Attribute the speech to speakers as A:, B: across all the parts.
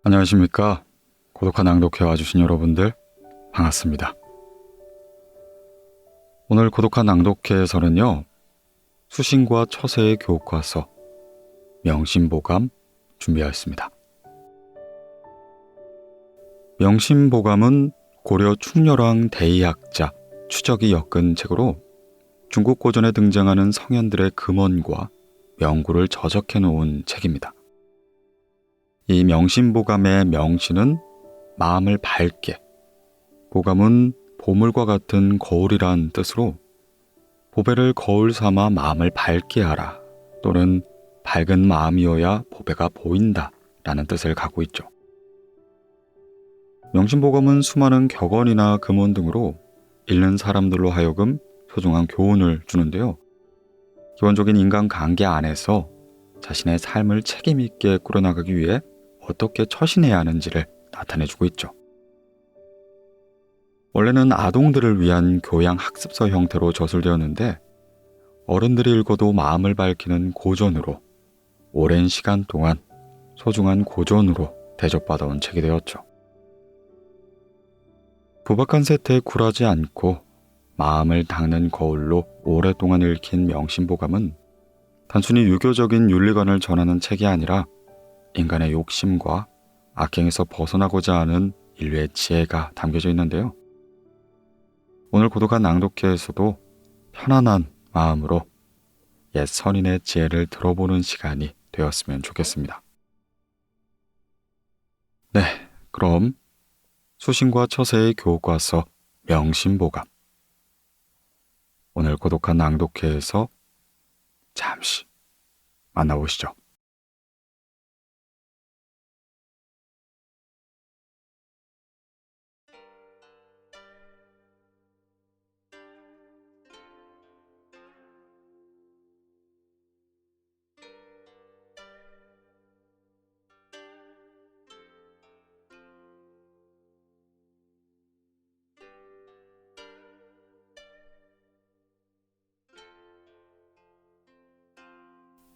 A: 안녕하십니까. 고독한 낭독회 와주신 여러분들 반갑습니다. 오늘 고독한 낭독회에서는요, 수신과 처세의 교과서 명심보감 준비하였습니다. 명심보감은 고려 충렬왕 대의학자 추적이 엮은 책으로 중국 고전에 등장하는 성현들의 금언과 명구를 저작해 놓은 책입니다. 이 명심보감의 명심은 마음을 밝게, 보감은 보물과 같은 거울이란 뜻으로 보배를 거울 삼아 마음을 밝게 하라 또는 밝은 마음이어야 보배가 보인다 라는 뜻을 갖고 있죠. 명심보감은 수많은 격언이나 금언 등으로 읽는 사람들로 하여금 소중한 교훈을 주는데요. 기본적인 인간관계 안에서 자신의 삶을 책임있게 꾸려나가기 위해 어떻게 처신해야 하는지를 나타내주고 있죠. 원래는 아동들을 위한 교양 학습서 형태로 저술되었는데 어른들이 읽어도 마음을 밝히는 고전으로 오랜 시간 동안 소중한 고전으로 대접받아온 책이 되었죠. 부박한 세태에 굴하지 않고 마음을 닦는 거울로 오랫동안 읽힌 명심보감은 단순히 유교적인 윤리관을 전하는 책이 아니라 인간의 욕심과 악행에서 벗어나고자 하는 인류의 지혜가 담겨져 있는데요. 오늘 고독한 낭독회에서도 편안한 마음으로 옛 선인의 지혜를 들어보는 시간이 되었으면 좋겠습니다. 네, 그럼 수신과 처세의 교과서 명심보감, 오늘 고독한 낭독회에서 잠시 만나보시죠.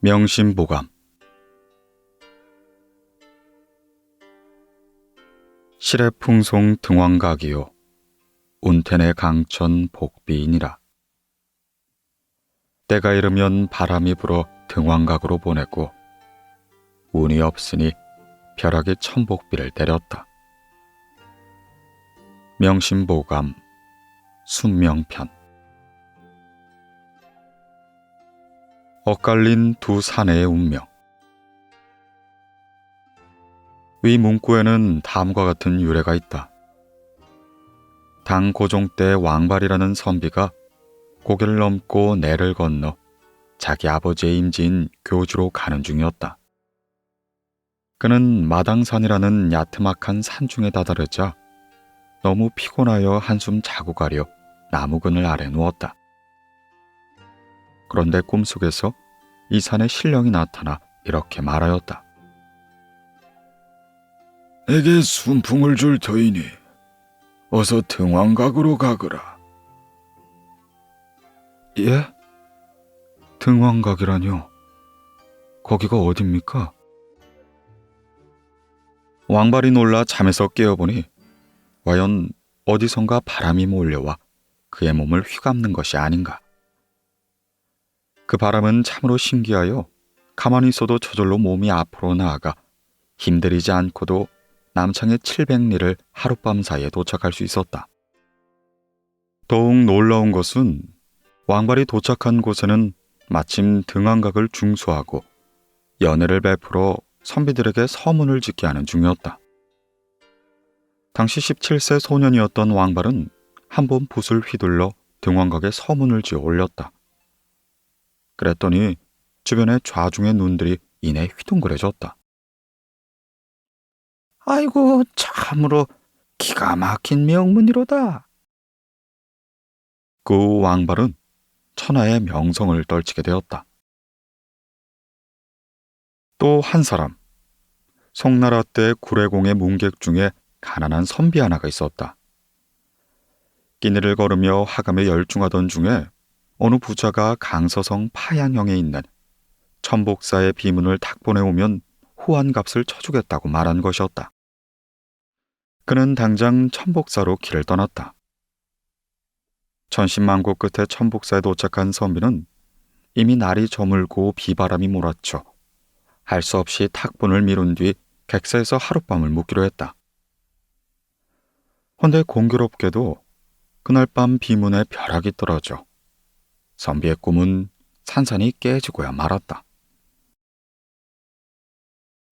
A: 명심보감. 실의 풍송 등왕각이요 운텐의 강천 복비이니라. 때가 이르면 바람이 불어 등왕각으로 보내고 운이 없으니 벼락이 천복비를 때렸다. 명심보감 순명편. 엇갈린 두 사내의 운명. 위 문구에는 다음과 같은 유래가 있다. 당 고종 때 왕발이라는 선비가 고개를 넘고 내를 건너 자기 아버지의 임지인 교주로 가는 중이었다. 그는 마당산이라는 야트막한 산중에 다다르자 너무 피곤하여 한숨 자고 가려 나무 그늘 아래 누웠다. 그런데 꿈속에서 이 산의 신령이 나타나 이렇게 말하였다.
B: 내게 순풍을 줄 터이니 어서 등왕각으로 가거라.
A: 예? 등왕각이라뇨? 거기가 어딥니까? 왕발이 놀라 잠에서 깨어보니 과연 어디선가 바람이 몰려와 그의 몸을 휘감는 것이 아닌가. 그 바람은 참으로 신기하여 가만히 있어도 저절로 몸이 앞으로 나아가 힘들이지 않고도 남창의 700리를 하룻밤 사이에 도착할 수 있었다. 더욱 놀라운 것은 왕발이 도착한 곳에는 마침 등왕각을 중수하고 연회를 베풀어 선비들에게 서문을 짓게 하는 중이었다. 당시 17세 소년이었던 왕발은 한 번 붓을 휘둘러 등왕각에 서문을 지어 올렸다. 그랬더니 주변의 좌중의 눈들이 이내 휘둥그레졌다.
B: 아이고, 참으로 기가 막힌 명문이로다.
A: 그 왕발은 천하의 명성을 떨치게 되었다. 또 한 사람, 송나라 때 구례공의 문객 중에 가난한 선비 하나가 있었다. 끼니를 걸으며 하감에 열중하던 중에 어느 부자가 강서성 파양형에 있는 천복사의 비문을 탁 보내오면 후한값을 쳐주겠다고 말한 것이었다. 그는 당장 천복사로 길을 떠났다. 천신만고 끝에 천복사에 도착한 선비는 이미 날이 저물고 비바람이 몰아쳐 할 수 없이 탁분을 미룬 뒤 객사에서 하룻밤을 묵기로 했다. 헌데 공교롭게도 그날 밤 비문에 벼락이 떨어져 선비의 꿈은 산산이 깨지고야 말았다.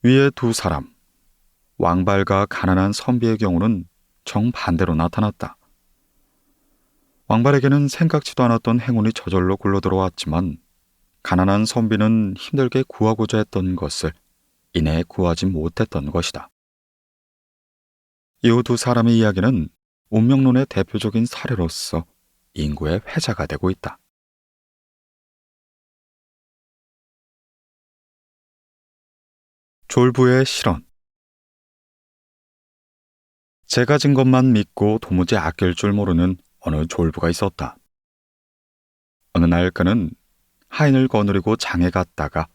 A: 위에 두 사람, 왕발과 가난한 선비의 경우는 정반대로 나타났다. 왕발에게는 생각지도 않았던 행운이 저절로 굴러들어왔지만 가난한 선비는 힘들게 구하고자 했던 것을 이내 구하지 못했던 것이다. 이후 두 사람의 이야기는 운명론의 대표적인 사례로서 인구의 회자가 되고 있다. 졸부의 실언. 제 가진 것만 믿고 도무지 아낄 줄 모르는 어느 졸부가 있었다. 어느 날 그는 하인을 거느리고 장에 갔다가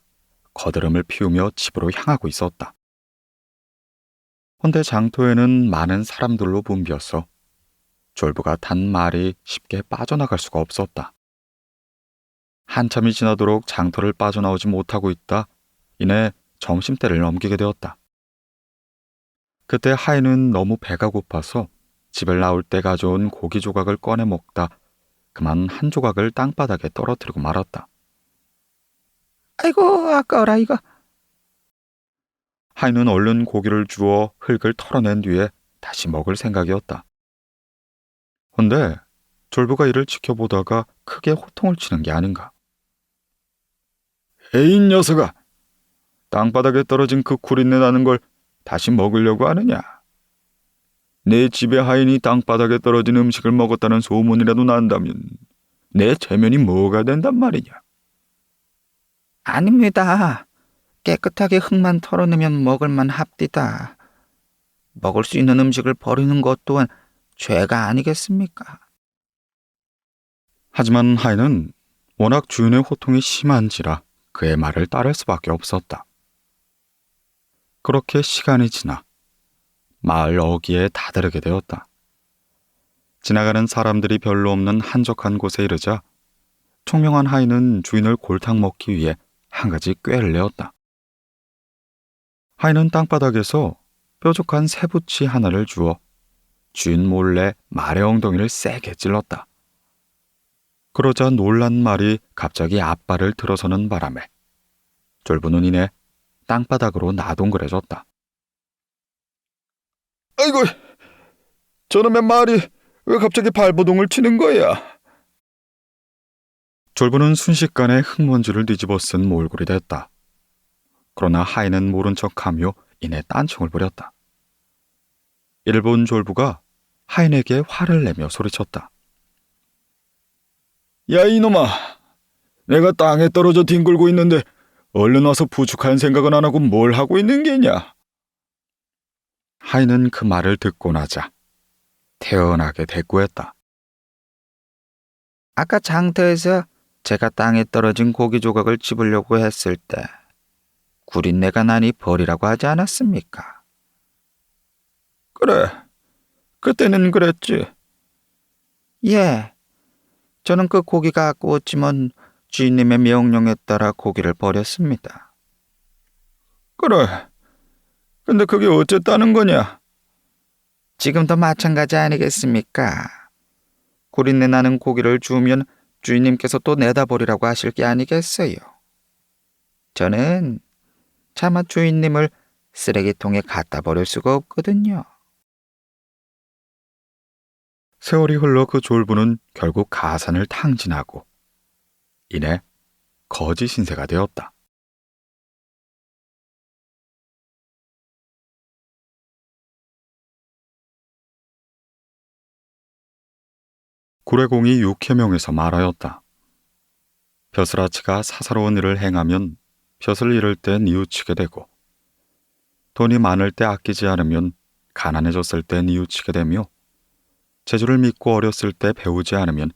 A: 거드름을 피우며 집으로 향하고 있었다. 헌데 장터에는 많은 사람들로 붐비어서 졸부가 탄 말이 쉽게 빠져나갈 수가 없었다. 한참이 지나도록 장터를 빠져나오지 못하고 있다 이내 점심때를 넘기게 되었다. 그때 하인은 너무 배가 고파서 집을 나올 때 가져온 고기 조각을 꺼내 먹다 그만 한 조각을 땅바닥에 떨어뜨리고 말았다.
B: 아이고, 아까워라 이거.
A: 하인은 얼른 고기를 주워 흙을 털어낸 뒤에 다시 먹을 생각이었다. 헌데 졸부가 이를 지켜보다가 크게 호통을 치는 게 아닌가.
B: 에이 녀석아,
A: 땅바닥에 떨어진 그 구린내 나는 걸 다시 먹으려고 하느냐? 내 집의 하인이 땅바닥에 떨어진 음식을 먹었다는 소문이라도 난다면 내 체면이 뭐가 된단 말이냐?
B: 아닙니다. 깨끗하게 흙만 털어내면 먹을만 합디다. 먹을 수 있는 음식을 버리는 것 또한 죄가 아니겠습니까?
A: 하지만 하인은 워낙 주인의 호통이 심한지라 그의 말을 따를 수밖에 없었다. 그렇게 시간이 지나 마을 어귀에 다다르게 되었다. 지나가는 사람들이 별로 없는 한적한 곳에 이르자 총명한 하인은 주인을 골탕 먹기 위해 한 가지 꾀를 내었다. 하인은 땅바닥에서 뾰족한 새부치 하나를 주워 주인 몰래 말의 엉덩이를 세게 찔렀다. 그러자 놀란 말이 갑자기 앞발을 들어서는 바람에 졸부는 이내 땅바닥으로 나동그래졌다.
B: 아이고, 저놈의 말이 왜 갑자기 발버둥을 치는 거야?
A: 졸부는 순식간에 흙먼지를 뒤집어 쓴 몰골이 됐다. 그러나 하인은 모른 척하며 이내 딴청을 부렸다. 이를 본 졸부가 하인에게 화를 내며 소리쳤다.
B: 야 이놈아, 내가 땅에 떨어져 뒹굴고 있는데 얼른 와서 부축할 생각은 안 하고 뭘 하고 있는 게냐?
A: 하인은 그 말을 듣고 나자 태연하게 대꾸했다.
B: 아까 장터에서 제가 땅에 떨어진 고기 조각을 집으려고 했을 때 구린내가 나니 버리라고 하지 않았습니까? 그래, 그때는 그랬지. 예, 저는 그 고기가 아까웠지만 주인님의 명령에 따라 고기를 버렸습니다. 그래, 근데 그게 어쨌다는 거냐? 지금도 마찬가지 아니겠습니까? 구린내 나는 고기를 주우면 주인님께서 또 내다 버리라고 하실 게 아니겠어요. 저는 차마 주인님을 쓰레기통에 갖다 버릴 수가 없거든요.
A: 세월이 흘러 그 졸부는 결국 가산을 탕진하고 이내 거지 신세가 되었다. 구례공이 육해명에서 말하였다. 벼슬아치가 사사로운 일을 행하면 벼슬을 잃을 때 뉘우치게 되고 돈이 많을 때 아끼지 않으면 가난해졌을 때 뉘우치게 되며 재주를 믿고 어렸을 때 배우지 않으면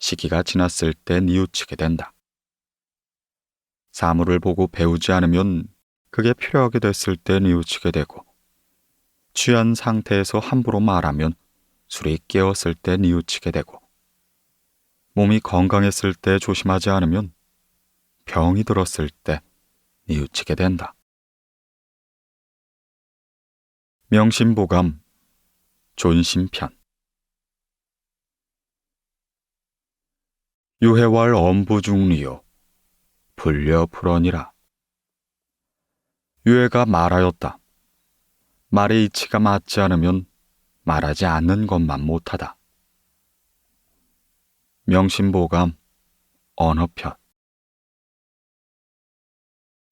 A: 시기가 지났을 때 뉘우치게 된다. 사물을 보고 배우지 않으면 그게 필요하게 됐을 때 뉘우치게 되고 취한 상태에서 함부로 말하면 술이 깨었을 때 뉘우치게 되고, 몸이 건강했을 때 조심하지 않으면 병이 들었을 때 뉘우치게 된다. 명심보감 존심편. 유해왈 엄부중리요 불려불언이라. 유해가 말하였다. 말의 이치가 맞지 않으면 말하지 않는 것만 못하다. 명심보감 언어편.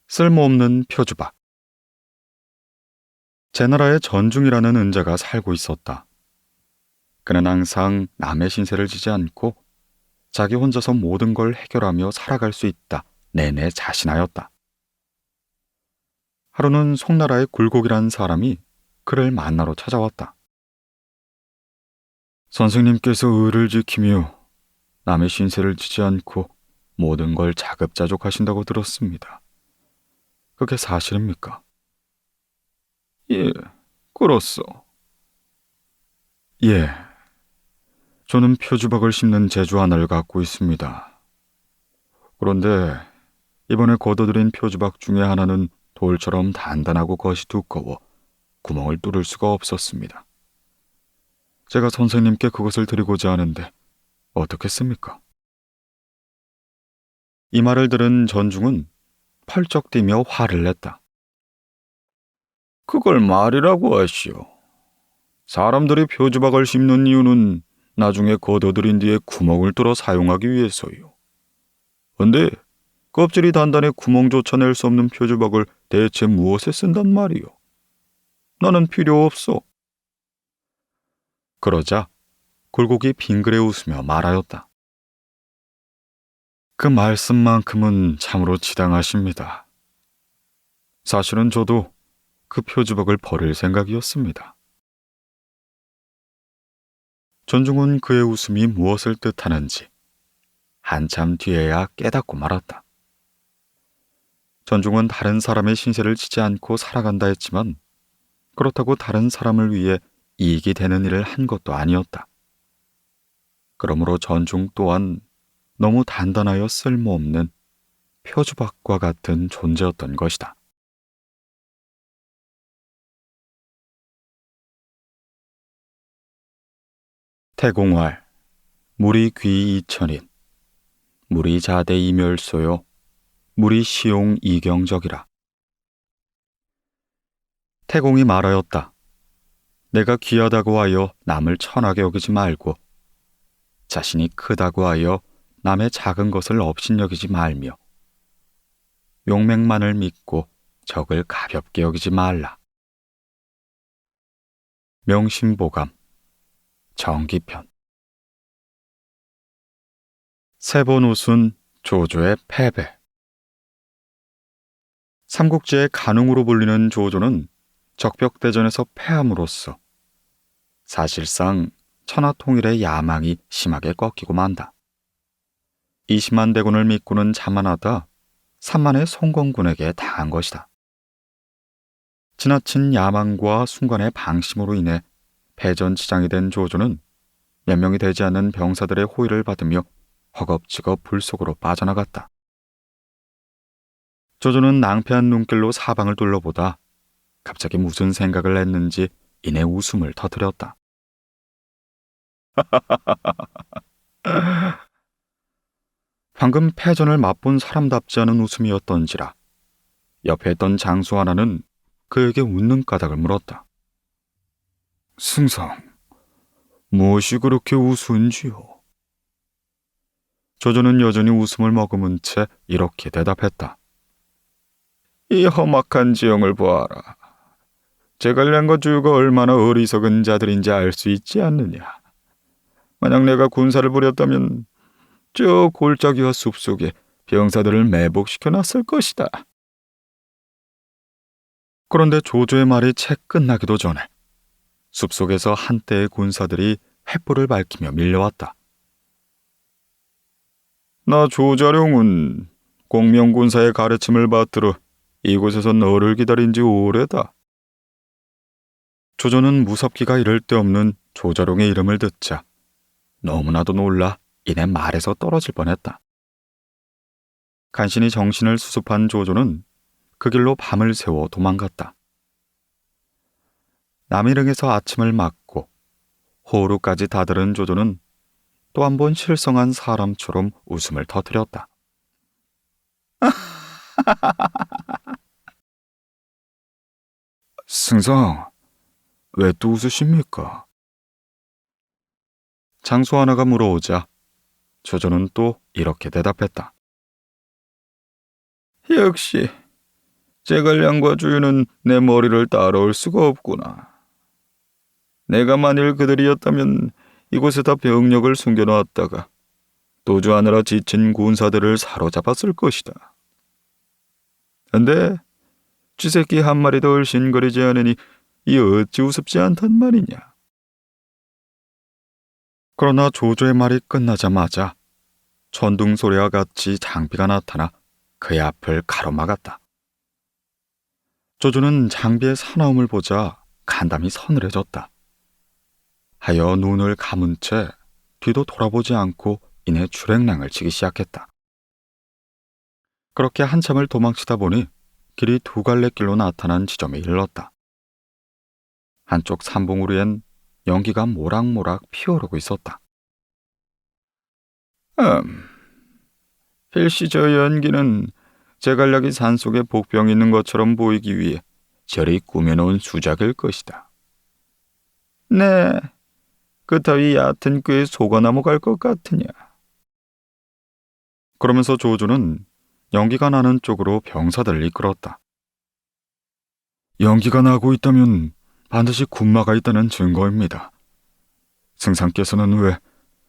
A: 쓸모없는 표주박. 제나라에 전중이라는 은자가 살고 있었다. 그는 항상 남의 신세를 지지 않고 자기 혼자서 모든 걸 해결하며 살아갈 수 있다 내내 자신하였다. 하루는 송나라의 굴곡이라는 사람이 그를 만나러 찾아왔다. 선생님께서 의를 지키며 남의 신세를 지지 않고 모든 걸 자급자족하신다고 들었습니다. 그게 사실입니까? 예, 그렇소. 예, 저는 표주박을 심는 재주 하나를 갖고 있습니다. 그런데 이번에 걷어들인 표주박 중에 하나는 돌처럼 단단하고 겉이 두꺼워 구멍을 뚫을 수가 없었습니다. 제가 선생님께 그것을 드리고자 하는데 어떻겠습니까? 이 말을 들은 전중은 펄쩍 뛰며 화를 냈다. 그걸 말이라고 하시오. 사람들이 표주박을 심는 이유는 나중에 걷어들인 뒤에 구멍을 뚫어 사용하기 위해서요. 근데 껍질이 단단해 구멍조차 낼 수 없는 표주박을 대체 무엇에 쓴단 말이오? 나는 필요 없어. 그러자 굴곡이 빙그레 웃으며 말하였다. 그 말씀만큼은 참으로 지당하십니다. 사실은 저도 그 표주박을 버릴 생각이었습니다. 전중은 그의 웃음이 무엇을 뜻하는지 한참 뒤에야 깨닫고 말았다. 전중은 다른 사람의 신세를 지지 않고 살아간다 했지만 그렇다고 다른 사람을 위해 이익이 되는 일을 한 것도 아니었다. 그러므로 전중 또한 너무 단단하여 쓸모없는 표주박과 같은 존재였던 것이다. 태공활 무리 귀 이천인 무리 자대 이멸소요 무리 시용 이경적이라. 태공이 말하였다. 내가 귀하다고 하여 남을 천하게 여기지 말고 자신이 크다고 하여 남의 작은 것을 업신여기지 말며 용맹만을 믿고 적을 가볍게 여기지 말라. 명심보감 정기편. 세 번 웃은 조조의 패배. 삼국지의 간웅으로 불리는 조조는 적벽대전에서 패함으로써 사실상 천하통일의 야망이 심하게 꺾이고 만다. 20만 대군을 믿고는 자만하다 3만의 송건군에게 당한 것이다. 지나친 야망과 순간의 방심으로 인해 패전지장이 된 조조는 몇 명이 되지 않는 병사들의 호의를 받으며 허겁지겁 불 속으로 빠져나갔다. 조조는 낭패한 눈길로 사방을 둘러보다 갑자기 무슨 생각을 했는지 이내 웃음을 터뜨렸다. 방금 패전을 맛본 사람답지 않은 웃음이었던지라 옆에 있던 장수 하나는 그에게 웃는 까닭을 물었다. 승상, 무엇이 그렇게 우스운지요? 조조는 여전히 웃음을 머금은 채 이렇게 대답했다. 이 험악한 지형을 보아라. 제갈량과 주유가 얼마나 어리석은 자들인지 알 수 있지 않느냐. 만약 내가 군사를 부렸다면 저 골짜기와 숲속에 병사들을 매복시켜놨을 것이다. 그런데 조조의 말이 채 끝나기도 전에 숲속에서 한때의 군사들이 횃불을 밝히며 밀려왔다. 나 조자룡은 공명군사의 가르침을 받들어 이곳에서 너를 기다린 지 오래다. 조조는 무섭기가 이를 데 없는 조자룡의 이름을 듣자 너무나도 놀라 이내 말에서 떨어질 뻔했다. 간신히 정신을 수습한 조조는 그 길로 밤을 새워 도망갔다. 남이릉에서 아침을 맞고 호루까지 다다른 조조는 또 한 번 실성한 사람처럼 웃음을 터뜨렸다. 승상, 왜 또 웃으십니까? 장수 하나가 물어오자 조조는 또 이렇게 대답했다. 역시 제갈량과 주유는 내 머리를 따라올 수가 없구나. 내가 만일 그들이었다면 이곳에다 병력을 숨겨놓았다가 도주하느라 지친 군사들을 사로잡았을 것이다. 근데 쥐새끼 한 마리도 얼씬거리지 않으니 이 어찌 우습지 않단 말이냐. 그러나 조조의 말이 끝나자마자 천둥 소리와 같이 장비가 나타나 그의 앞을 가로막았다. 조조는 장비의 사나움을 보자 간담이 서늘해졌다. 하여 눈을 감은 채 뒤도 돌아보지 않고 이내 출행랑을 치기 시작했다. 그렇게 한참을 도망치다 보니 길이 두 갈래 길로 나타난 지점에 이르렀다. 한쪽 산봉우리엔 연기가 모락모락 피어오르고 있었다. 필시 저 연기는 제갈량이 산속에 복병이 있는 것처럼 보이기 위해 저리 꾸며놓은 수작일 것이다. 네, 그 따위 얕은 꾀에 속아 넘어갈 것 같으냐. 그러면서 조조는 연기가 나는 쪽으로 병사들을 이끌었다. 연기가 나고 있다면 반드시 군마가 있다는 증거입니다. 승상께서는 왜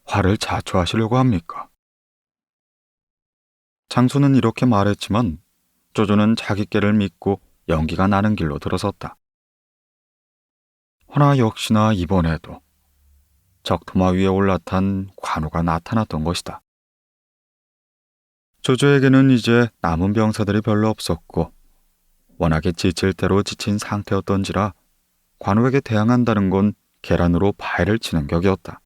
A: 화를 자초하시려고 합니까? 장수는 이렇게 말했지만 조조는 자기 꾀를 믿고 연기가 나는 길로 들어섰다. 허나 역시나 이번에도 적토마 위에 올라탄 관우가 나타났던 것이다. 조조에게는 이제 남은 병사들이 별로 없었고 워낙에 지칠 대로 지친 상태였던지라 관우에게 대항한다는 건 계란으로 바위를 치는 격이었다.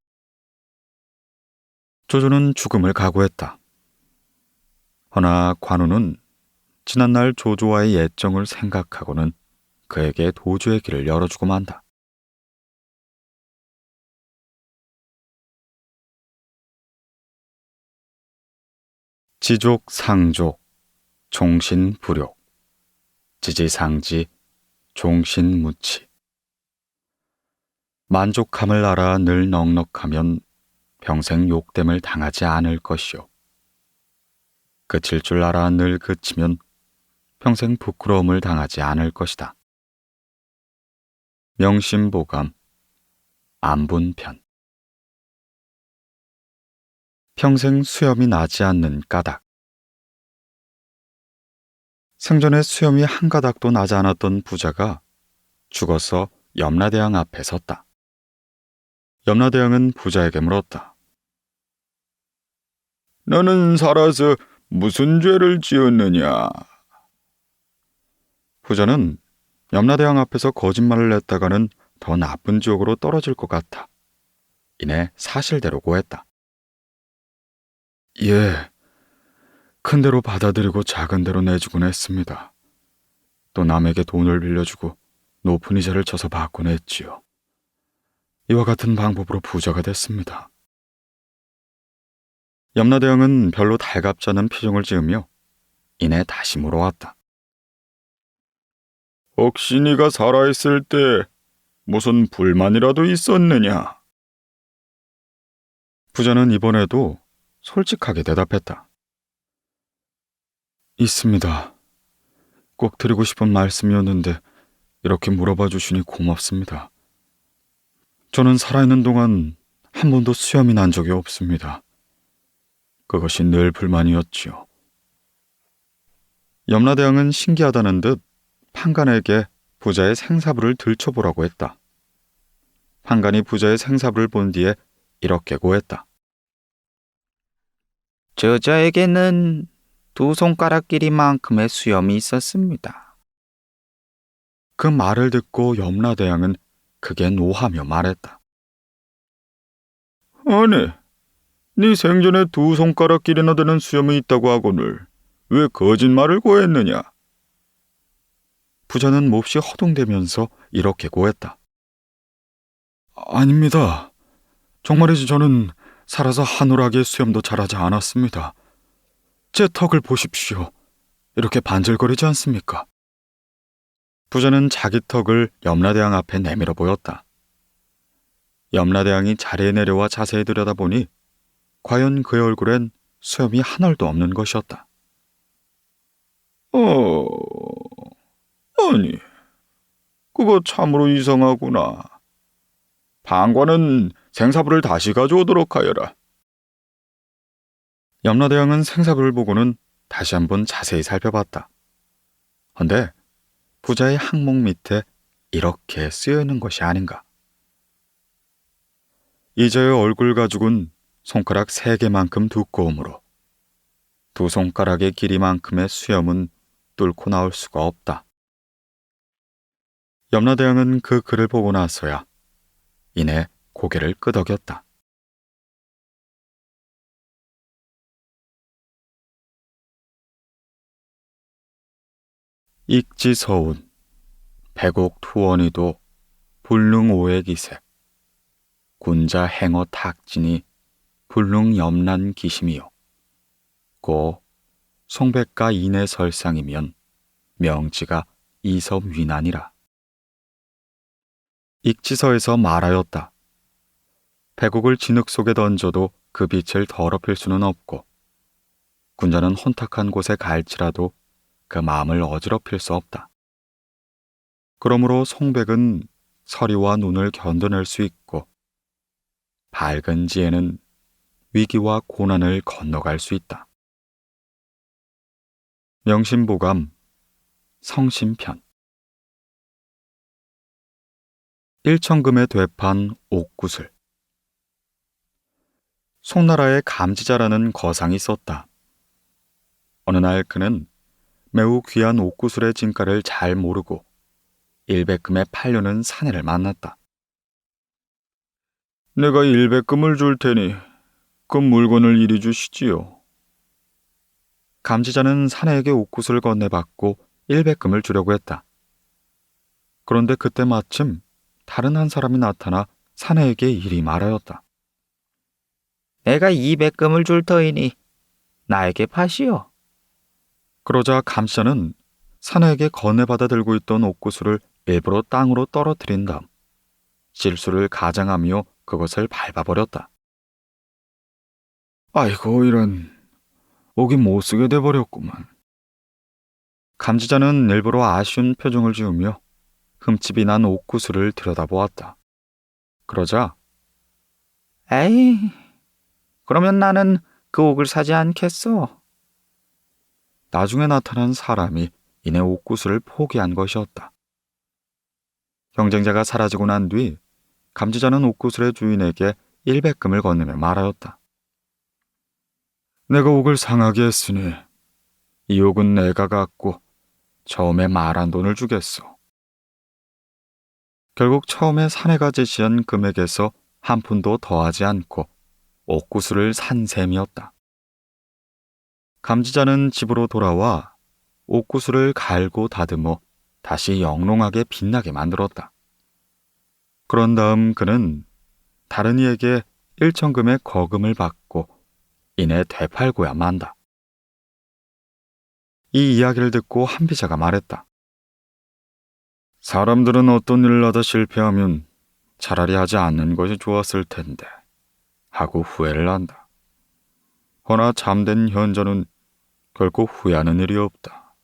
A: 조조는 죽음을 각오했다. 허나 관우는 지난날 조조와의 애정을 생각하고는 그에게 도주의 길을 열어주고 만다. 지족, 상족, 종신, 불욕, 지지상지, 종신, 무치. 만족함을 알아 늘 넉넉하면 평생 욕됨을 당하지 않을 것이요. 그칠 줄 알아 늘 그치면 평생 부끄러움을 당하지 않을 것이다. 명심보감, 안분편. 평생 수염이 나지 않는 까닭. 생전에 수염이 한 가닥도 나지 않았던 부자가 죽어서 염라대왕 앞에 섰다. 염라대왕은 부자에게 물었다. 너는 살아서 무슨 죄를 지었느냐? 부자는 염라대왕 앞에서 거짓말을 했다가는 더 나쁜 지옥으로 떨어질 것 같아 이내 사실대로 고했다. 예, 큰 대로 받아들이고 작은 대로 내주곤 했습니다. 또 남에게 돈을 빌려주고 높은 이자를 쳐서 받곤 했지요. 이와 같은 방법으로 부자가 됐습니다. 염라대왕은 별로 달갑지 않은 표정을 지으며 이내 다시 물어왔다. 혹시 네가 살아있을 때 무슨 불만이라도 있었느냐? 부자는 이번에도 솔직하게 대답했다. 있습니다. 꼭 드리고 싶은 말씀이었는데 이렇게 물어봐 주시니 고맙습니다. 저는 살아있는 동안 한 번도 수염이 난 적이 없습니다. 그것이 늘 불만이었지요. 염라대왕은 신기하다는 듯 판관에게 부자의 생사부를 들춰보라고 했다. 판관이 부자의 생사부를 본 뒤에 이렇게 고했다.
B: 저자에게는 두 손가락 길이만큼의 수염이 있었습니다.
A: 그 말을 듣고 염라대왕은 크게 노하며 말했다. 아니, 네 생전에 두 손가락길이나 되는 수염이 있다고 하거늘 왜 거짓말을 고했느냐? 부자는 몹시 허둥대면서 이렇게 고했다. 아닙니다. 정말이지 저는 살아서 하늘하게 수염도 자라지 않았습니다. 제 턱을 보십시오. 이렇게 반질거리지 않습니까? 부자는 자기 턱을 염라대왕 앞에 내밀어 보였다. 염라대왕이 자리에 내려와 자세히 들여다보니 과연 그의 얼굴엔 수염이 한 올도 없는 것이었다. 아니, 그거 참으로 이상하구나. 방관은 생사부를 다시 가져오도록 하여라. 염라대왕은 생사부를 보고는 다시 한번 자세히 살펴봤다. 헌데 부자의 항목 밑에 이렇게 쓰여있는 것이 아닌가. 이자의 얼굴 가죽은 손가락 3개만큼 두꺼우므로 두 손가락의 길이만큼의 수염은 뚫고 나올 수가 없다. 염라대왕은 그 글을 보고 나서야 이내 고개를 끄덕였다. 익지서운 백옥투원이도 불능오액이세 군자 행어 탁진이 불능염란 기심이요 고 송백가 인의 설상이면 명지가 이섭위난이라. 익지서에서 말하였다. 백옥을 진흙 속에 던져도 그 빛을 더럽힐 수는 없고 군자는 혼탁한 곳에 갈지라도 그 마음을 어지럽힐 수 없다. 그러므로 송백은 서리와 눈을 견뎌낼 수 있고 밝은 지혜는 위기와 고난을 건너갈 수 있다. 명심보감 성심편. 일천금의 되판 옥구슬. 송나라에 감지자라는 거상이 있었다. 어느 날 그는 매우 귀한 옥구슬의 진가를 잘 모르고 일백금에 팔려는 사내를 만났다. 내가 일백금을 줄 테니 그 물건을 이리 주시지요. 감지자는 사내에게 옥구슬을 건네받고 일백금을 주려고 했다. 그런데 그때 마침 다른 한 사람이 나타나 사내에게 이리 말하였다.
B: 내가 200금을 줄 터이니 나에게 파시오.
A: 그러자 감시자는 사내에게 건네받아 들고 있던 옥구슬을 일부러 땅으로 떨어뜨린 다음 실수를 가장하며 그것을 밟아버렸다. 아이고 이런, 옥이 못쓰게 돼버렸구만. 감지자는 일부러 아쉬운 표정을 지으며 흠집이 난 옥구슬을 들여다보았다. 그러자
B: 에이, 그러면 나는 그 옥을 사지 않겠소.
A: 나중에 나타난 사람이 이내 옥구슬을 포기한 것이었다. 경쟁자가 사라지고 난 뒤 감지자는 옥구슬의 주인에게 일백금을 건네며 말하였다. 내가 옥을 상하게 했으니 이 옥은 내가 갖고 처음에 말한 돈을 주겠소. 결국 처음에 사내가 제시한 금액에서 한 푼도 더하지 않고 옥구슬을 산 셈이었다. 감지자는 집으로 돌아와 옥구슬을 갈고 다듬어 다시 영롱하게 빛나게 만들었다. 그런 다음 그는 다른 이에게 일천금의 거금을 받고 이내 되팔고야 만다. 이 이야기를 듣고 한비자가 말했다. 사람들은 어떤 일을 하다 실패하면 차라리 하지 않는 것이 좋았을 텐데 하고 후회를 한다. 허나 참된 현자는 결코 후회하는 일이 없다.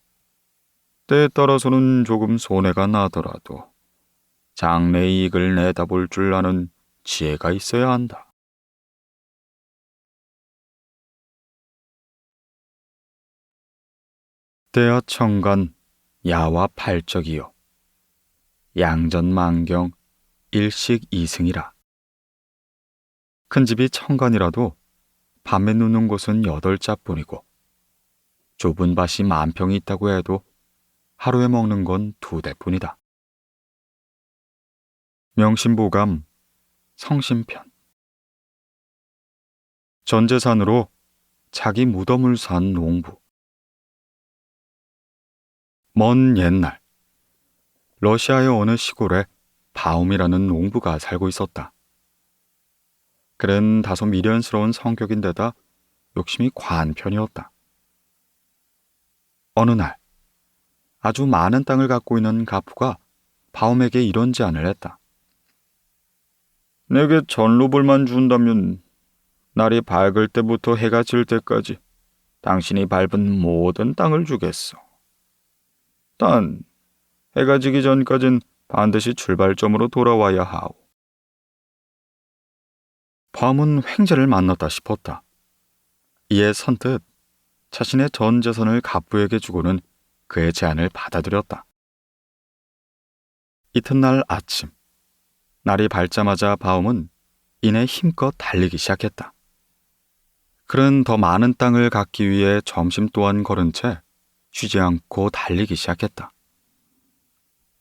A: 때에 따라서는 조금 손해가 나더라도 장래 이익을 내다볼 줄 아는 지혜가 있어야 한다. 대하 청간 야와 팔적이요 양전만경 일식 이승이라. 큰 집이 청간이라도 밤에 누는 곳은 8자뿐이고 좁은 밭이 10,000평이 있다고 해도 하루에 먹는 건 2대뿐이다. 명심보감 성심편. 전재산으로 자기 무덤을 산 농부. 먼 옛날 러시아의 어느 시골에 바움이라는 농부가 살고 있었다. 그는 다소 미련스러운 성격인데다 욕심이 과한 편이었다. 어느 날 아주 많은 땅을 갖고 있는 가부가 바움에게 이런 제안을 했다. 내게 전로벌만 준다면 날이 밝을 때부터 해가 질 때까지 당신이 밟은 모든 땅을 주겠어. 단 해가 지기 전까진 반드시 출발점으로 돌아와야 하오. 바움은 횡재를 만났다 싶었다. 이에 선뜻 자신의 전 재산을 가부에게 주고는 그의 제안을 받아들였다. 이튿날 아침, 날이 밝자마자 바움은 이내 힘껏 달리기 시작했다. 그는 더 많은 땅을 갖기 위해 점심 또한 걸은 채 쉬지 않고 달리기 시작했다.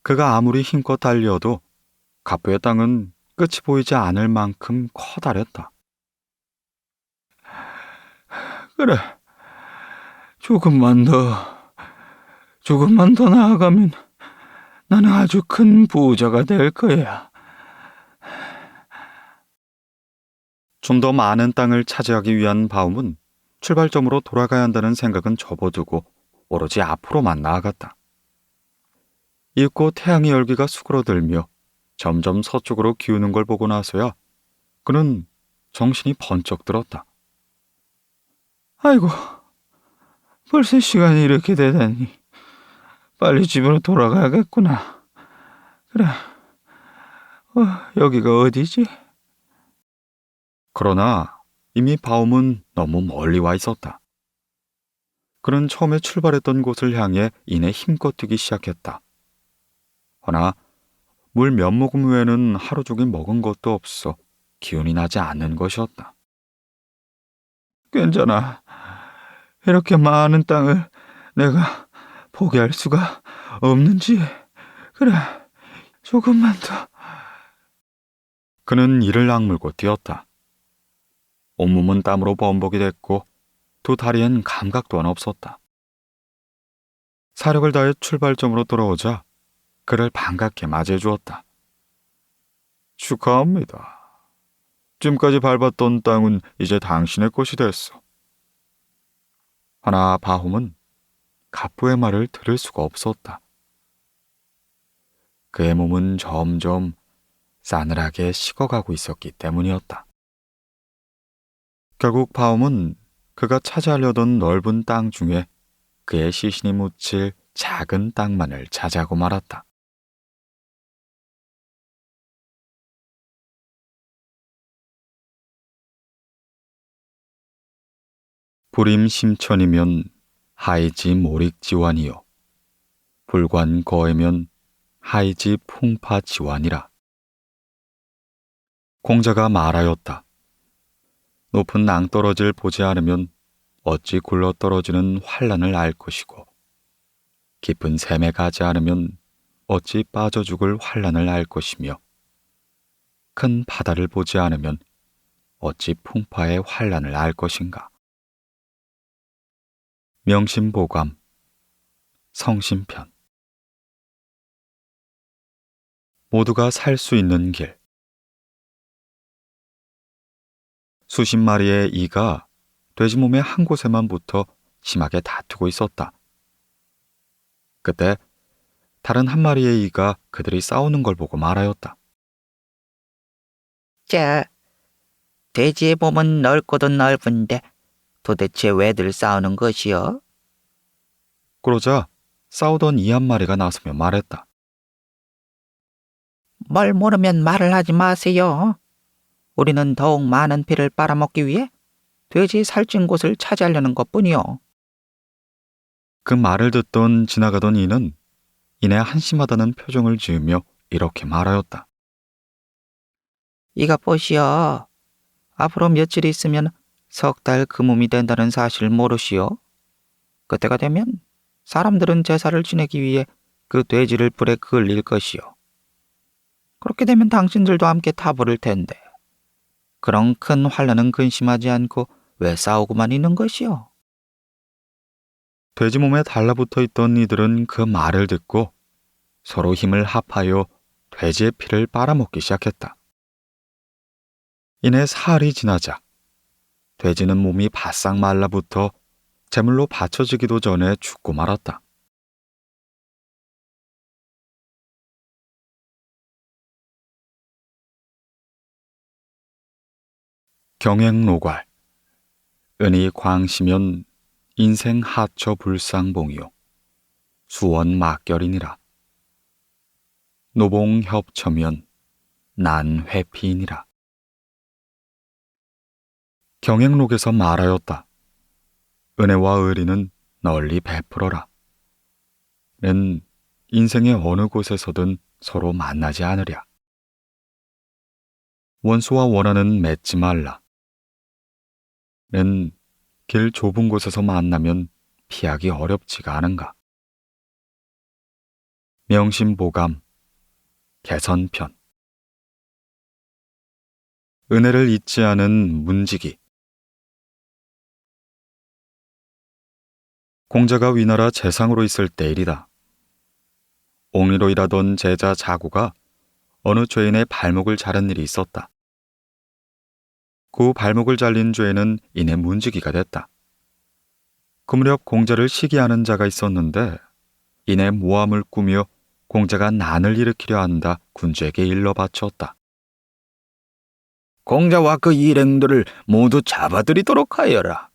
A: 그가 아무리 힘껏 달려도 가부의 땅은 끝이 보이지 않을 만큼 커다랬다. 그래, 조금만 더 나아가면 나는 아주 큰 부자가 될 거야. 좀 더 많은 땅을 차지하기 위한 바움은 출발점으로 돌아가야 한다는 생각은 접어두고 오로지 앞으로만 나아갔다. 이윽고 태양의 열기가 수그러들며 점점 서쪽으로 기우는 걸 보고 나서야 그는 정신이 번쩍 들었다. 아이고, 벌써 시간이 이렇게 되다니. 빨리 집으로 돌아가야겠구나. 그래, 여기가 어디지? 그러나 이미 바움은 너무 멀리 와 있었다. 그는 처음에 출발했던 곳을 향해 이내 힘껏 뛰기 시작했다. 허나 물 몇 모금 외에는 하루 종일 먹은 것도 없어 기운이 나지 않는 것이었다. 괜찮아. 이렇게 많은 땅을 내가 포기할 수가 없는지. 그래, 조금만 더. 그는 이를 악물고 뛰었다. 온몸은 땀으로 범벅이 됐고 두 다리엔 감각 또한 없었다. 사력을 다해 출발점으로 돌아오자 그를 반갑게 맞이해 주었다. 축하합니다. 지금까지 밟았던 땅은 이제 당신의 것이 됐어. 하나 바움은 가부의 말을 들을 수가 없었다. 그의 몸은 점점 싸늘하게 식어가고 있었기 때문이었다. 결국 바움은 그가 차지하려던 넓은 땅 중에 그의 시신이 묻힐 작은 땅만을 차지하고 말았다. 불임심천이면 하이지 모릭지환이요. 불관거에면 하이지 풍파지환이라. 공자가 말하였다. 높은 낭떠러지를 보지 않으면 어찌 굴러떨어지는 환란을 알 것이고 깊은 샘에 가지 않으면 어찌 빠져 죽을 환란을 알 것이며 큰 바다를 보지 않으면 어찌 풍파의 환란을 알 것인가. 명심보감 성심편. 모두가 살 수 있는 길. 수십 마리의 이가 돼지 몸의 한 곳에만 붙어 심하게 다투고 있었다. 그때 다른 한 마리의 이가 그들이 싸우는 걸 보고 말하였다.
B: 자, 돼지의 몸은 넓고도 넓은데 도대체 왜들 싸우는 것이요?
A: 그러자 싸우던 이 한 마리가 나서며 말했다.
B: 뭘 모르면 말을 하지 마세요. 우리는 더욱 많은 피를 빨아먹기 위해 돼지 살찐 곳을 차지하려는 것뿐이요.
A: 그 말을 듣던 지나가던 이는 이내 한심하다는 표정을 지으며 이렇게 말하였다.
B: 이가 보시오. 앞으로 며칠 있으면 석 달 그 몸이 된다는 사실 모르시오? 그때가 되면 사람들은 제사를 지내기 위해 그 돼지를 불에 그을릴 것이요. 그렇게 되면 당신들도 함께 타버릴 텐데. 그런 큰 환란은 근심하지 않고 왜 싸우고만 있는 것이오?
A: 돼지 몸에 달라붙어 있던 이들은 그 말을 듣고 서로 힘을 합하여 돼지의 피를 빨아먹기 시작했다. 이내 사흘이 지나자 돼지는 몸이 바싹 말라붙어 제물로 바쳐지기도 전에 죽고 말았다. 경행노괄. 은이 광시면 인생 하처 불상봉이요 수원 막결이니라. 노봉 협처면 난 회피이니라. 경행록에서 말하였다. 은혜와 의리는 널리 베풀어라. 는 인생의 어느 곳에서든 서로 만나지 않으랴. 원수와 원한은 맺지 말라. 는 길 좁은 곳에서 만나면 피하기 어렵지가 않은가. 명심보감 개선편. 은혜를 잊지 않은 문지기. 공자가 위나라 재상으로 있을 때 일이다. 옹리로 일하던 제자 자구가 어느 죄인의 발목을 자른 일이 있었다. 그 발목을 잘린 죄는 이내 문지기가 됐다. 그 무렵 공자를 시기하는 자가 있었는데 이내 모함을 꾸며 공자가 난을 일으키려 한다 군주에게 일러 바쳤다.
B: 공자와 그 일행들을 모두 잡아들이도록 하여라.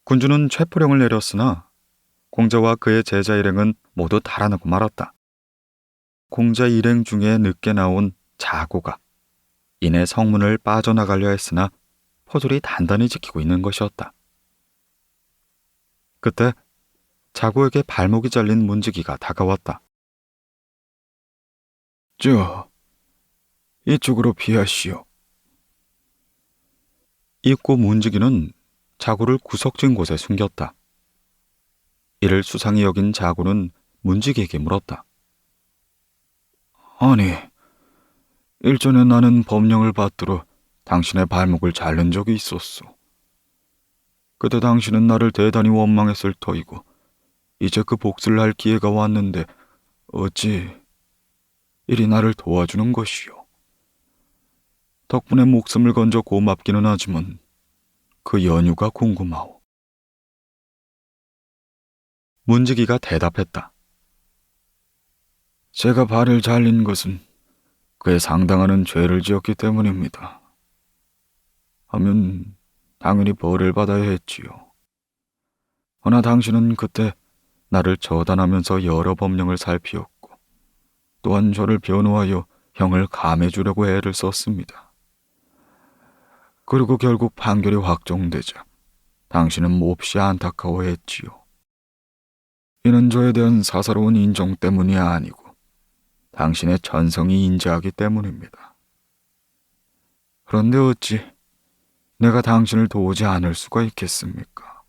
A: 군주는 체포령을 내렸으나 공자와 그의 제자 일행은 모두 달아나고 말았다. 공자 일행 중에 늦게 나온 자고가 이내 성문을 빠져나가려 했으나 포졸이 단단히 지키고 있는 것이었다. 그때 자고에게 발목이 잘린 문지기가 다가왔다. 이쪽으로 피하시오. 입고 문지기는 자고를 구석진 곳에 숨겼다. 이를 수상히 여긴 자고는 문지기에게 물었다. 아니, 일전에 나는 법령을 받들어 당신의 발목을 자른 적이 있었소. 그때 당신은 나를 대단히 원망했을 터이고 이제 그 복수를 할 기회가 왔는데 어찌 이리 나를 도와주는 것이오. 덕분에 목숨을 건져 고맙기는 하지만 그 연유가 궁금하오. 문지기가 대답했다. 제가 발을 잘린 것은 그에 상당하는 죄를 지었기 때문입니다. 하면 당연히 벌을 받아야 했지요. 허나 당신은 그때 나를 처단하면서 여러 법령을 살피었고 또한 저를 변호하여 형을 감해주려고 애를 썼습니다. 그리고 결국 판결이 확정되자 당신은 몹시 안타까워했지요. 이는 저에 대한 사사로운 인정 때문이 아니고 당신의 전성이 인자하기 때문입니다. 그런데 어찌 내가 당신을 도우지 않을 수가 있겠습니까?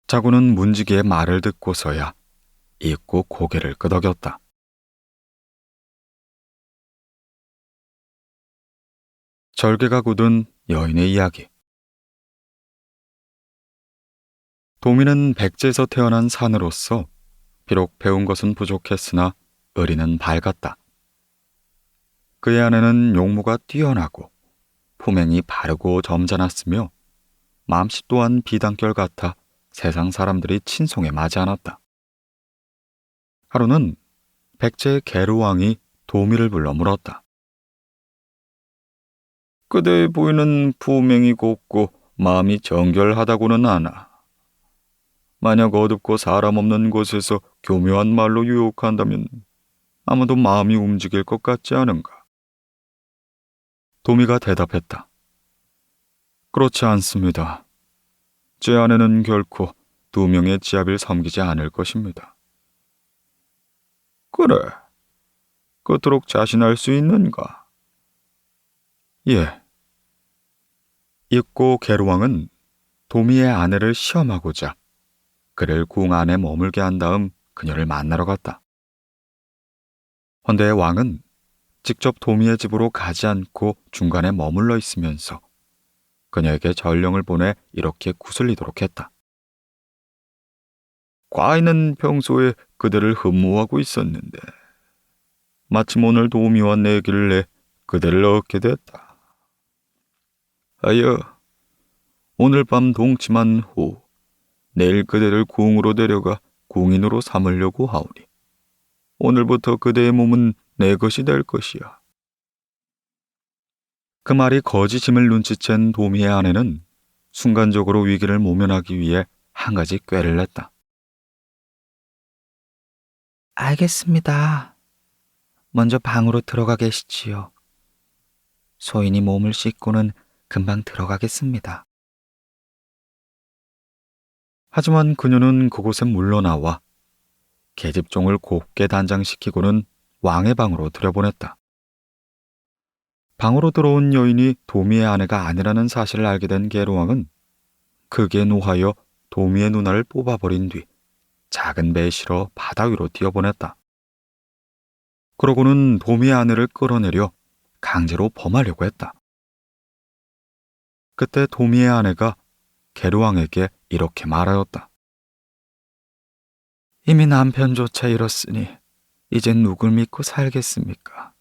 A: 자고는 문지기의 말을 듣고서야 잊고 고개를 끄덕였다. 절개가 굳은 여인의 이야기. 도미는 백제에서 태어난 산으로서 비록 배운 것은 부족했으나 의리는 밝았다. 그의 아내는 용모가 뛰어나고 품행이 바르고 점잖았으며 마음씨 또한 비단결 같아 세상 사람들이 친송해 마지 않았다. 하루는 백제의 계루왕이 도미를 불러 물었다. 그대의 부인은 품행이 곱고 마음이 정결하다고는 아나. 만약 어둡고 사람 없는 곳에서 교묘한 말로 유혹한다면 아무도 마음이 움직일 것 같지 않은가? 도미가 대답했다. 그렇지 않습니다. 제 아내는 결코 두 명의 지압을 섬기지 않을 것입니다. 그래, 그토록 자신할 수 있는가? 예. 입고 계루왕은 도미의 아내를 시험하고자 그를 궁 안에 머물게 한 다음 그녀를 만나러 갔다. 헌데 왕은 직접 도미의 집으로 가지 않고 중간에 머물러 있으면서 그녀에게 전령을 보내 이렇게 구슬리도록 했다. 과인은 평소에 그대를 흠모하고 있었는데 마침 오늘 도미와 내길래 그대를 얻게 됐다. 하여 오늘 밤 동침한 후 내일 그대를 궁으로 데려가 궁인으로 삼으려고 하오니 오늘부터 그대의 몸은 내 것이 될 것이야. 그 말이 거짓임을 눈치챈 도미의 아내는 순간적으로 위기를 모면하기 위해 한 가지 꾀를 냈다.
B: 알겠습니다. 먼저 방으로 들어가 계시지요. 소인이 몸을 씻고는 금방 들어가겠습니다.
A: 하지만 그녀는 그곳에 물러나와 계집종을 곱게 단장시키고는 왕의 방으로 들여보냈다. 방으로 들어온 여인이 도미의 아내가 아니라는 사실을 알게 된 게르왕은 크게 노하여 도미의 누나를 뽑아버린 뒤 작은 배에 실어 바다 위로 뛰어보냈다. 그러고는 도미의 아내를 끌어내려 강제로 범하려고 했다. 그때 도미의 아내가 게르왕에게 이렇게 말하였다.
B: 이미 남편조차 잃었으니 이젠 누굴 믿고 살겠습니까?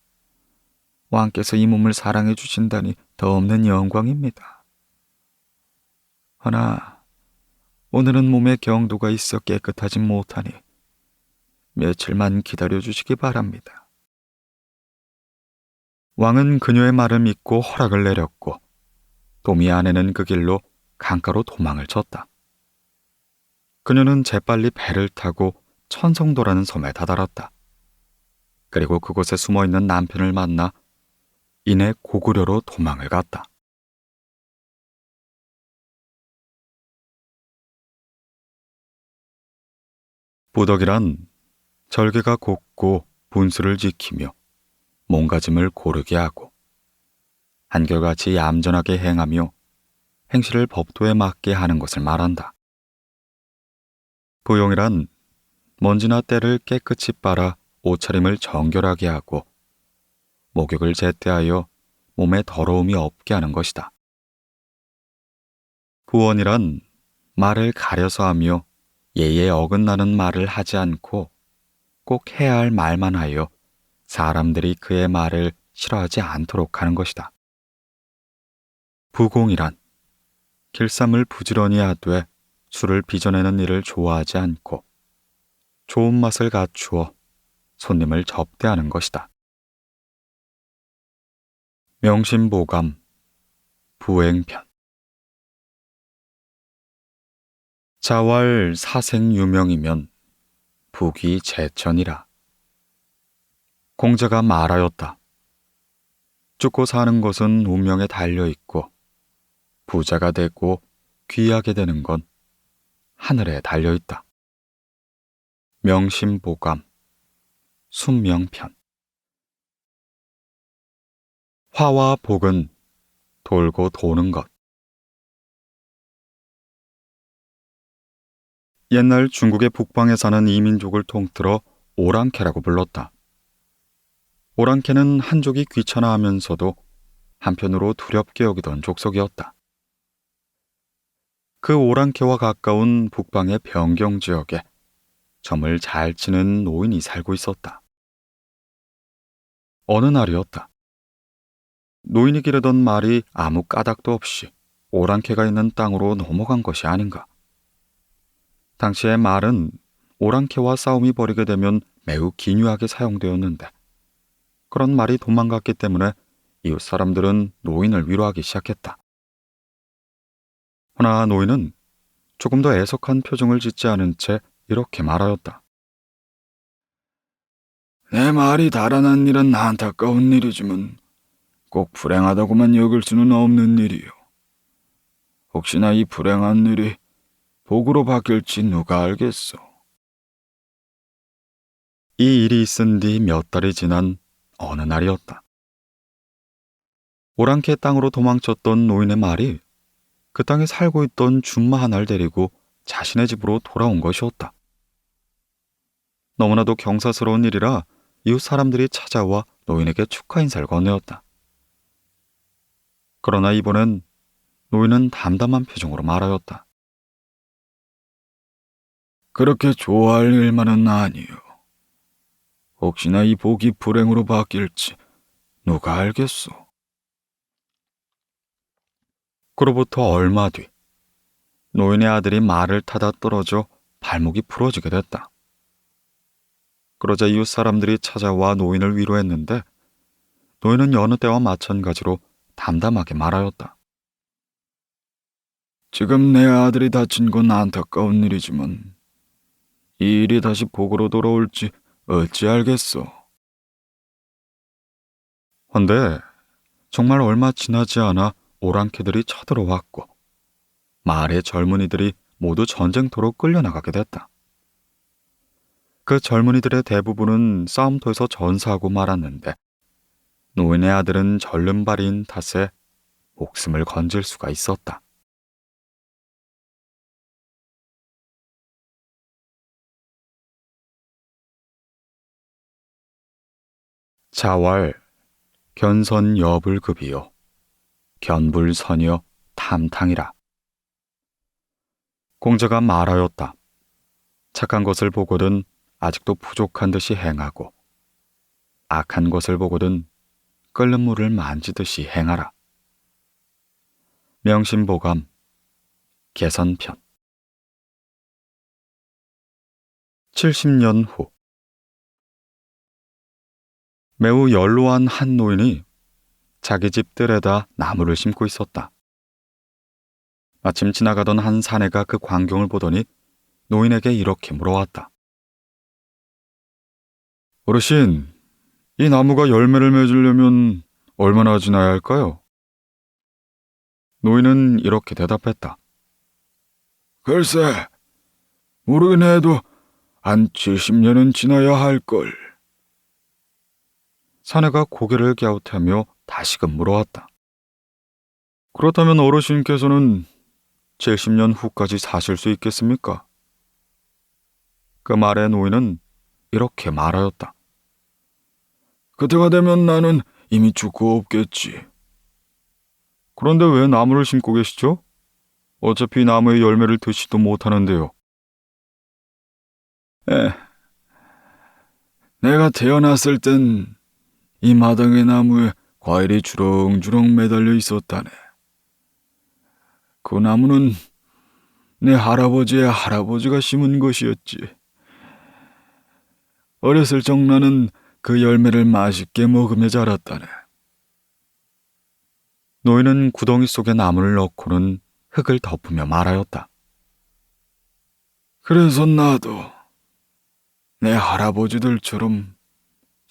B: 왕께서 이 몸을 사랑해 주신다니 더 없는 영광입니다. 허나 오늘은 몸에 경도가 있어 깨끗하지 못하니 며칠만 기다려 주시기 바랍니다.
A: 왕은 그녀의 말을 믿고 허락을 내렸고 도미의 아내는 그 길로 강가로 도망을 쳤다. 그녀는 재빨리 배를 타고 천성도라는 섬에 다다랐다. 그리고 그곳에 숨어있는 남편을 만나 이내 고구려로 도망을 갔다. 부덕이란 절개가 곱고 분수를 지키며 몸가짐을 고르게 하고 한결같이 얌전하게 행하며 행실을 법도에 맞게 하는 것을 말한다. 부용이란 먼지나 때를 깨끗이 빨아 옷차림을 정결하게 하고 목욕을 제때하여 몸에 더러움이 없게 하는 것이다. 부원이란 말을 가려서 하며 예의에 어긋나는 말을 하지 않고 꼭 해야 할 말만 하여 사람들이 그의 말을 싫어하지 않도록 하는 것이다. 부공이란 길쌈을 부지런히 하되 술을 빚어내는 일을 좋아하지 않고 좋은 맛을 갖추어 손님을 접대하는 것이다. 명심보감, 부행편. 자왈 사생유명이면 부귀 제천이라. 공자가 말하였다. 죽고 사는 것은 운명에 달려있고 부자가 되고 귀하게 되는 건 하늘에 달려있다. 명심보감, 순명편. 화와 복은 돌고 도는 것. 옛날 중국의 북방에 사는 이민족을 통틀어 오랑캐라고 불렀다. 오랑캐는 한족이 귀찮아하면서도 한편으로 두렵게 여기던 족속이었다. 그 오랑캐와 가까운 북방의 변경 지역에 점을 잘 치는 노인이 살고 있었다. 어느 날이었다. 노인이 기르던 말이 아무 까닭도 없이 오랑캐가 있는 땅으로 넘어간 것이 아닌가. 당시의 말은 오랑캐와 싸움이 벌이게 되면 매우 기묘하게 사용되었는데 그런 말이 도망갔기 때문에 이웃 사람들은 노인을 위로하기 시작했다. 허나 노인은 조금 더 애석한 표정을 짓지 않은 채 이렇게 말하였다. 내 말이 달아난 일은 안타까운 일이지만 꼭 불행하다고만 여길 수는 없는 일이요. 혹시나 이 불행한 일이 복으로 바뀔지 누가 알겠소. 이 일이 있은 뒤 몇 달이 지난 어느 날이었다. 오랑캐 땅으로 도망쳤던 노인의 말이 그 땅에 살고 있던 줌마 하나를 데리고 자신의 집으로 돌아온 것이었다. 너무나도 경사스러운 일이라 이웃 사람들이 찾아와 노인에게 축하 인사를 건네었다. 그러나 이번엔 노인은 담담한 표정으로 말하였다. 그렇게 좋아할 일만은 아니요. 혹시나 이 복이 불행으로 바뀔지 누가 알겠소. 그로부터 얼마 뒤 노인의 아들이 말을 타다 떨어져 발목이 부러지게 됐다. 그러자 이웃 사람들이 찾아와 노인을 위로했는데 노인은 여느 때와 마찬가지로 담담하게 말하였다. 지금 내 아들이 다친 건 안타까운 일이지만 이 일이 다시 복으로 돌아올지 어찌 알겠소. 헌데 정말 얼마 지나지 않아 오랑캐들이 쳐들어왔고 마을의 젊은이들이 모두 전쟁터로 끌려나가게 됐다. 그 젊은이들의 대부분은 싸움터에서 전사하고 말았는데 노인의 아들은 절름발이인 탓에 목숨을 건질 수가 있었다. 자왈 견선여불급이요 견불선여 탐탕이라. 공자가 말하였다. 착한 것을 보거든 아직도 부족한 듯이 행하고 악한 것을 보거든 끓는 물을 만지듯이 행하라. 명심보감 개선편. 70년 후 매우 연로한 한 노인이 자기 집 뜰에다 나무를 심고 있었다. 마침 지나가던 한 사내가 그 광경을 보더니 노인에게 이렇게 물어왔다. 어르신, 이 나무가 열매를 맺으려면 얼마나 지나야 할까요? 노인은 이렇게 대답했다. 글쎄, 모르긴 해도 한 70년은 지나야 할걸. 사내가 고개를 갸웃하며 다시금 물어왔다. 그렇다면 어르신께서는 70년 후까지 사실 수 있겠습니까? 그 말에 노인은 이렇게 말하였다. 그때가 되면 나는 이미 죽고 없겠지. 그런데 왜 나무를 심고 계시죠? 어차피 나무의 열매를 드시도 못하는데요. 내가 태어났을 땐 이 마당의 나무에 과일이 주렁주렁 매달려 있었다네. 그 나무는 내 할아버지의 할아버지가 심은 것이었지. 어렸을 적 나는 그 열매를 맛있게 먹으며 자랐다네. 노인은 구덩이 속에 나무를 넣고는 흙을 덮으며 말하였다. 그래서 나도 내 할아버지들처럼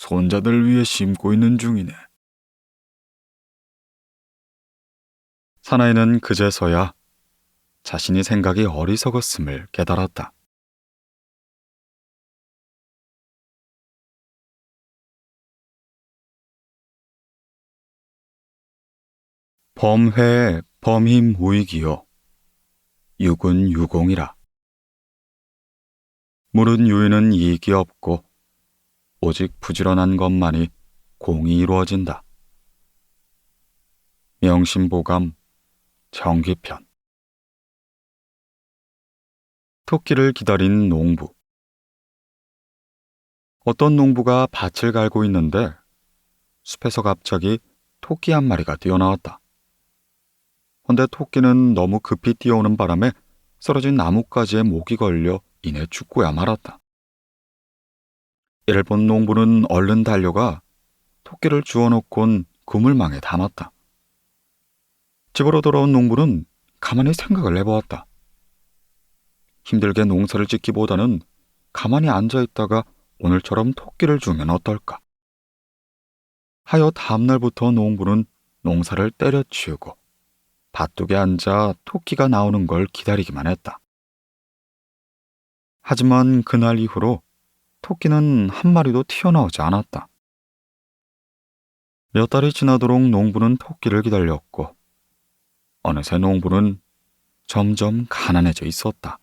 A: 손자들 위해 심고 있는 중이네. 사나이는 그제서야 자신이 생각이 어리석었음을 깨달았다. 범회의 범힘무익이요 유군 유공이라. 물은 유인은 이익이 없고 오직 부지런한 것만이 공이 이루어진다. 명심보감 정기편. 토끼를 기다린 농부. 어떤 농부가 밭을 갈고 있는데 숲에서 갑자기 토끼 한 마리가 뛰어나왔다. 헌데 토끼는 너무 급히 뛰어오는 바람에 쓰러진 나뭇가지에 목이 걸려 이내 죽고야 말았다. 이를 본 농부는 얼른 달려가 토끼를 주워놓곤 그물망에 담았다. 집으로 돌아온 농부는 가만히 생각을 해보았다. 힘들게 농사를 짓기보다는 가만히 앉아있다가 오늘처럼 토끼를 주면 어떨까? 하여 다음날부터 농부는 농사를 때려치우고 밭둑에 앉아 토끼가 나오는 걸 기다리기만 했다. 하지만 그날 이후로 토끼는 한 마리도 튀어나오지 않았다. 몇 달이 지나도록 농부는 토끼를 기다렸고 어느새 농부는 점점 가난해져 있었다.